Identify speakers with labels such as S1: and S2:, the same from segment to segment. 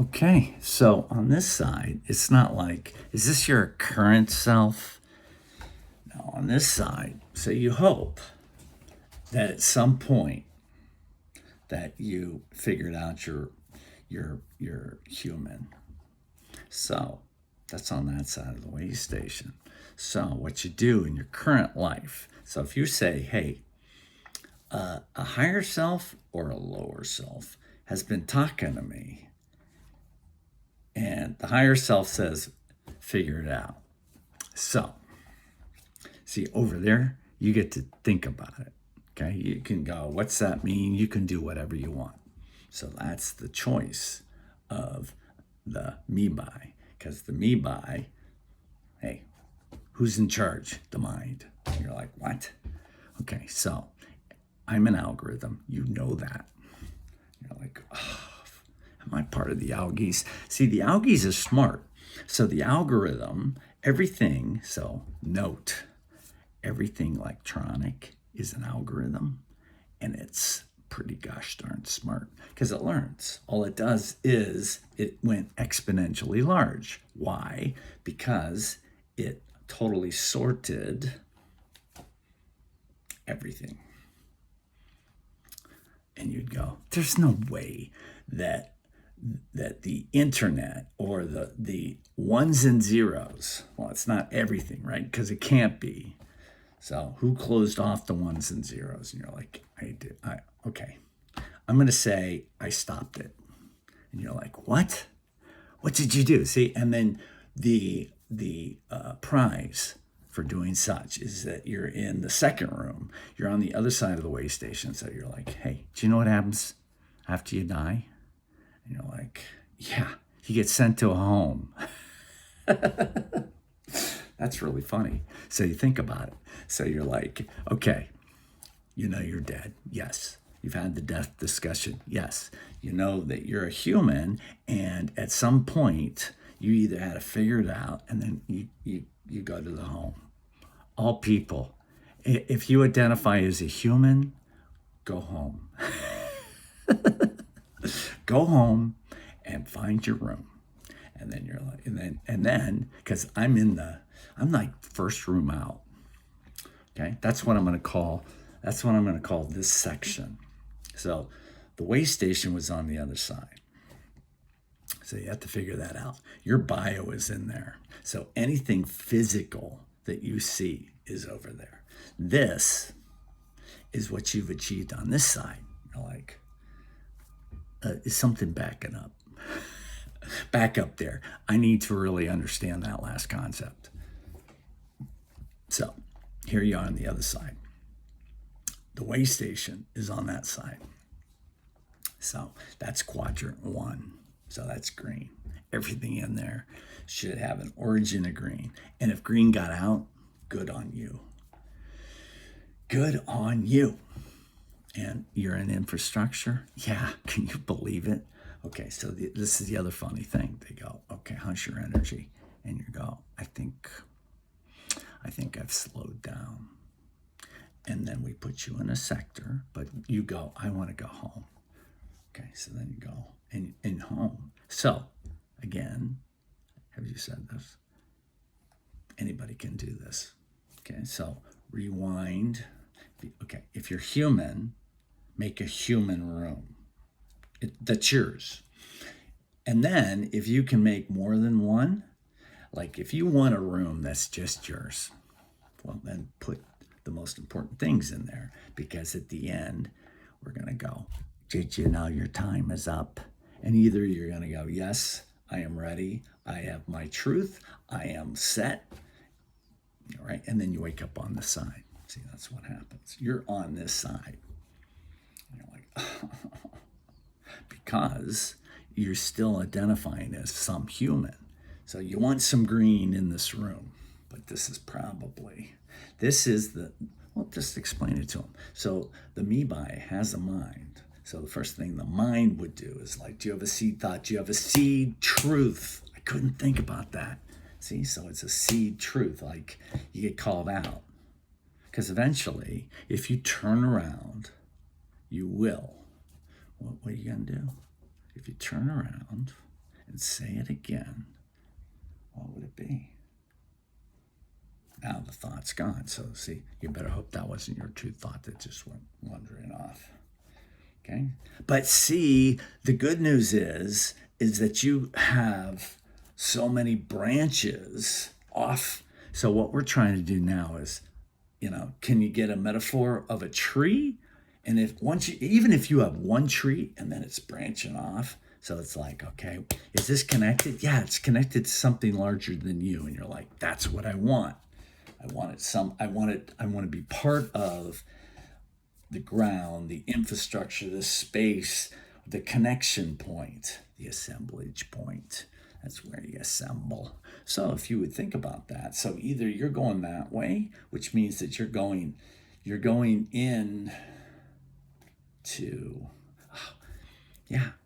S1: Okay, so on this side, it's not like, is this your current self? No, on this side, so you hope that at some point that you figured out you're human. So that's on that side of the way station. So what you do in your current life. So if you say, hey, a higher self or a lower self has been talking to me, and the higher self says, figure it out. So, see, over there, you get to think about it. Okay, you can go, what's that mean? You can do whatever you want. So that's the choice of the me by, because the me by, hey, who's in charge? The mind. And you're like, what? Okay, so I'm an algorithm. You know that. You're like, oh, am I part of the algies? See, the algies are smart. So the algorithm, everything, so note, everything electronic is an algorithm, and it's pretty gosh darn smart because it learns. All it does is it went exponentially large. Why? Because it totally sorted everything. And you'd go, there's no way that the internet or the ones and zeros, well, it's not everything, right? Because it can't be. So who closed off the ones and zeros? And you're like, I did. Okay. I'm going to say I stopped it. And you're like, what? What did you do? See, and then the prize for doing such is that you're in the second room. You're on the other side of the way station. So you're like, hey, do you know what happens after you die? And you're like, yeah, you get sent to a home. That's really funny. So you think about it. So you're like, okay, you know you're dead. Yes. You've had the death discussion. Yes. You know that you're a human, and at some point you either had to figure it out and then you go to the home. All people, if you identify as a human, go home. Go home and find your room. And then you're like, and then, because I'm like first room out. Okay, that's what I'm going to call. That's what I'm going to call this section. So, the way station was on the other side. So you have to figure that out. Your bio is in there. So anything physical that you see is over there. This is what you've achieved on this side. You're like, is something backing up? Back up there. I need to really understand that last concept. So here you are on the other side. The way station is on that side. So that's quadrant 1. So that's green. Everything in there should have an origin of green. And if green got out, good on you. Good on you. And you're in infrastructure? Yeah, can you believe it? Okay, so this is the other funny thing. They go, okay, how's your energy? And you go, I think I've slowed down. And then we put you in a sector, but you go, I want to go home. Okay, so then you go in home. So, again, have you said this? Anybody can do this. Okay, so rewind. Okay, if you're human, make a human room. That's yours. And then if you can make more than one, like if you want a room that's just yours, well, then put the most important things in there, because at the end, we're going to go, did you know your time is up? And either you're going to go, yes, I am ready. I have my truth. I am set. All right. And then you wake up on the side. See, that's what happens. You're on this side. And you're like, oh, because you're still identifying as some human. So you want some green in this room, but this is well, just explain it to them. So the me by has a mind. So the first thing the mind would do is like, do you have a seed thought? Do you have a seed truth? I couldn't think about that. See, so it's a seed truth, like you get called out. Because eventually, if you turn around, you will. What are you going to do? If you turn around, and say it again, what would it be? Now the thought's gone. So see, you better hope that wasn't your true thought that just went wandering off. Okay? But see, the good news is that you have so many branches off. So what we're trying to do now is, can you get a metaphor of a tree? And even if you have one tree and then it's branching off, so it's like, okay, is this connected? Yeah, it's connected to something larger than you. And you're like, that's what I want. I want to be part of the ground, the infrastructure, the space, the connection point, the assemblage point. That's where you assemble. So if you would think about that, so either you're going that way, which means that you're going in to,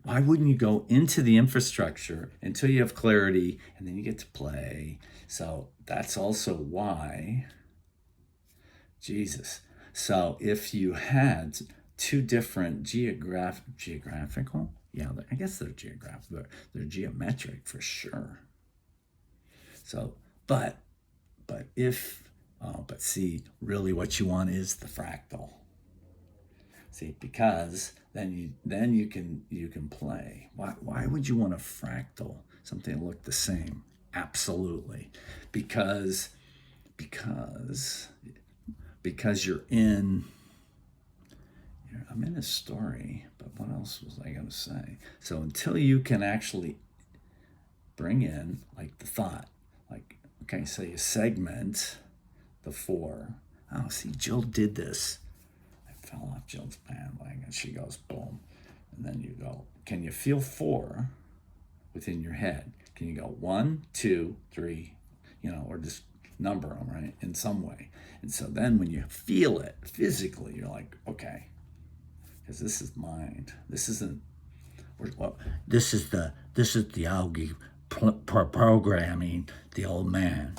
S1: why wouldn't you go into the infrastructure until you have clarity and then you get to play? So that's also why Jesus. So if you had two different geographical, I guess they're geographical, they're geometric for sure. So, but see, really what you want is the fractal. See, because then you can play. Why would you want a fractal? Something to look the same? Absolutely, because you're in. I'm in a story, but what else was I going to say? So until you can actually bring in like the thought, like, okay, so you segment the four. Oh, see, Jill did this. I fell off Jill's bandwagon. She goes, boom. And then you go, can you feel four within your head? Can you go 1, 2, 3, or just number them, right, in some way? And so then when you feel it physically, you're like, okay, because this is mind. This isn't. This is the Augie programming the old man.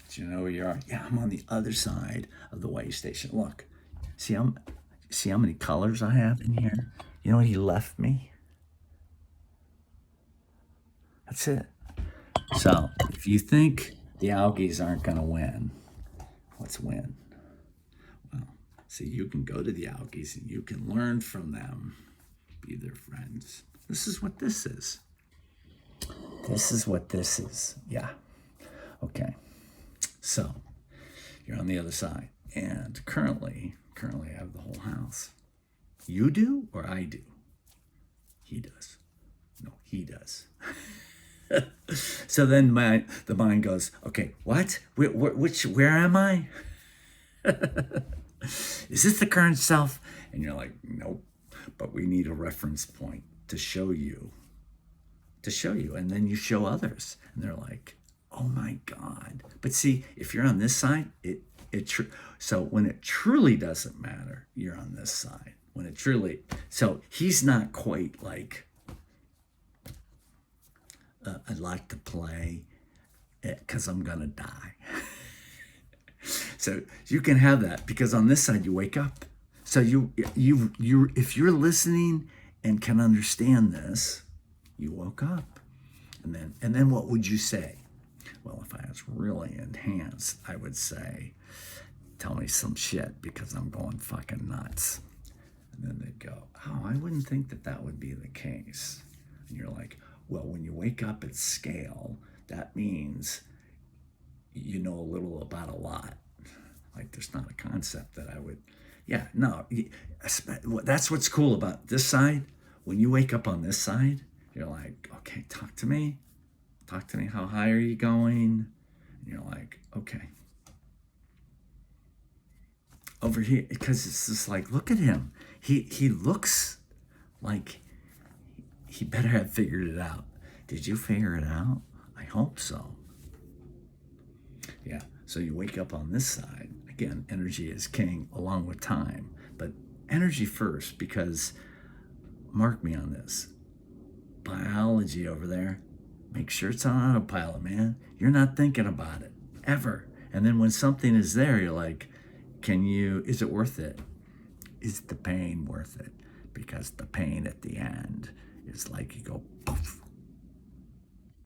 S1: Do you know where you are? Yeah, I'm on the other side of the way station. Look, see how many colors I have in here? You know what he left me? That's it. So if you think the Augies aren't going to win, let's win. Well, see, you can go to the Augies and you can learn from them, be their friends. This is what this is. This is what this is. Yeah. Okay. So you're on the other side. And currently I have the whole house. You do or I do? He does. No, he does. So then the mind goes, okay, what? Where am I? Is this the current self? And you're like, nope. But we need a reference point to show you. And then you show others. And they're like, oh my God. But see, if you're on this side, so when it truly doesn't matter, you're on this side. So he's not quite like, I'd like to play because I'm going to die. So you can have that because on this side you wake up. So you if you're listening and can understand this, you woke up. And then what would you say? Well, if I was really enhanced, I would say, tell me some shit because I'm going fucking nuts. And then they'd go, oh, I wouldn't think that would be the case. And you're like, well, when you wake up at scale, that means you know a little about a lot. Like there's not a concept that I would, that's what's cool about this side. When you wake up on this side, you're like, okay, talk to me. How high are you going? And you're like, okay. Over here, because it's just like, look at him. He looks like he better have figured it out. Did you figure it out? I hope so. Yeah, so you wake up on this side. Again, energy is king along with time. But energy first, because mark me on this. Biology over there, make sure it's on autopilot, man. You're not thinking about it, ever. And then when something is there, you're like, is it worth it? Is the pain worth it? Because the pain at the end is like you go, poof,